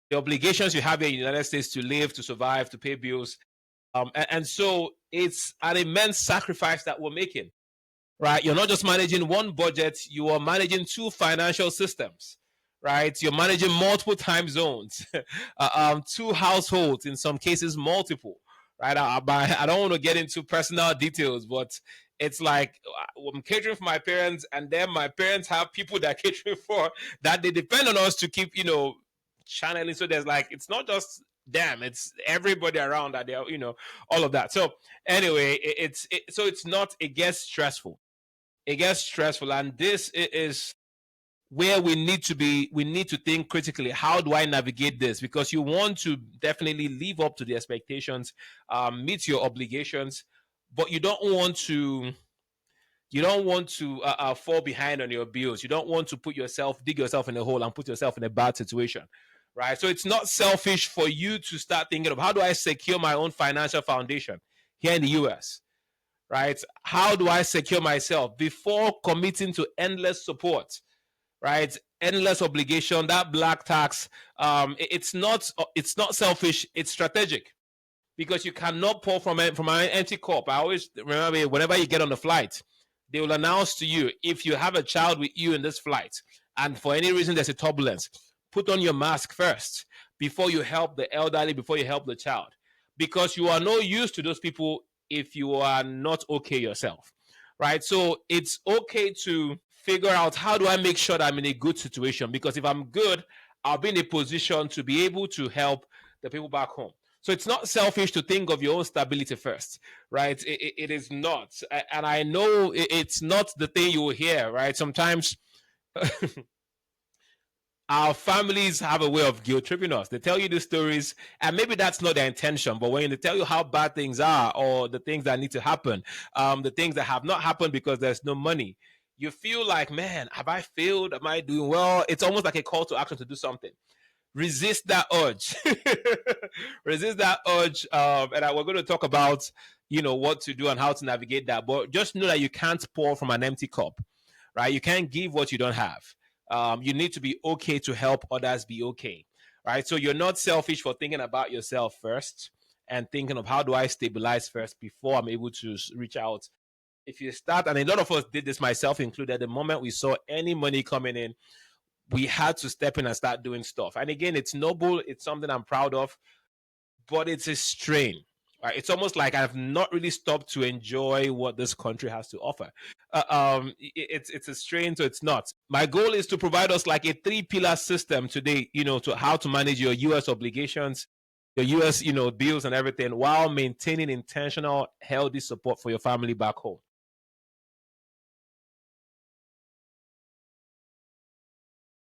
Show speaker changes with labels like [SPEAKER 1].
[SPEAKER 1] the obligations you have here in the United States to live, to survive, to pay bills. And so it's an immense sacrifice that we're making, right? You're not just managing one budget, you are managing two financial systems, right? You're managing multiple time zones, two households, in some cases, multiple, right? I don't want to get into personal details, but it's like I'm catering for my parents, and then my parents have people that catering for that they depend on us to keep, channeling. So there's like, it's not just them, it's everybody around that they're, all of that. So anyway, so it's not, it gets stressful. It gets stressful, and this is where we need to think critically. How do I navigate this? Because you want to definitely live up to the expectations, meet your obligations, but you don't want to fall behind on your bills. You don't want to dig yourself in a hole and put yourself in a bad situation, right? So it's not selfish for you to start thinking of, how do I secure my own financial foundation here in the US, right? How do I secure myself before committing to endless support, right? Endless obligation, that black tax. It's not selfish. It's strategic, because you cannot pour from an empty cup. I always remember, whenever you get on the flight, they will announce to you, if you have a child with you in this flight, and for any reason there's a turbulence, put on your mask first before you help the elderly, before you help the child, because you are no use to those people if you are not okay yourself, right? So it's okay to figure out, how do I make sure that I'm in a good situation? Because if I'm good, I'll be in a position to be able to help the people back home. So it's not selfish to think of your own stability first, right? It is not. And I know it's not the thing you will hear, right? Sometimes our families have a way of guilt tripping us. They tell you the stories, and maybe that's not their intention, but when they tell you how bad things are, or the things that need to happen, the things that have not happened because there's no money, you feel like, man, have I failed? Am I doing well? It's almost like a call to action to do something. Resist that urge. Resist that urge. We're going to talk about, what to do and how to navigate that. But just know that you can't pour from an empty cup, right? You can't give what you don't have. You need to be okay to help others be okay, right? So you're not selfish for thinking about yourself first and thinking of, how do I stabilize first before I'm able to reach out. If you start, and a lot of us did this, myself included, the moment we saw any money coming in, we had to step in and start doing stuff. And again, it's noble, it's something I'm proud of, but it's a strain. Right? It's almost like I've not really stopped to enjoy what this country has to offer. It's a strain, so it's not. My goal is to provide us like a 3-pillar system today, to how to manage your US obligations, your US, bills and everything, while maintaining intentional, healthy support for your family back home.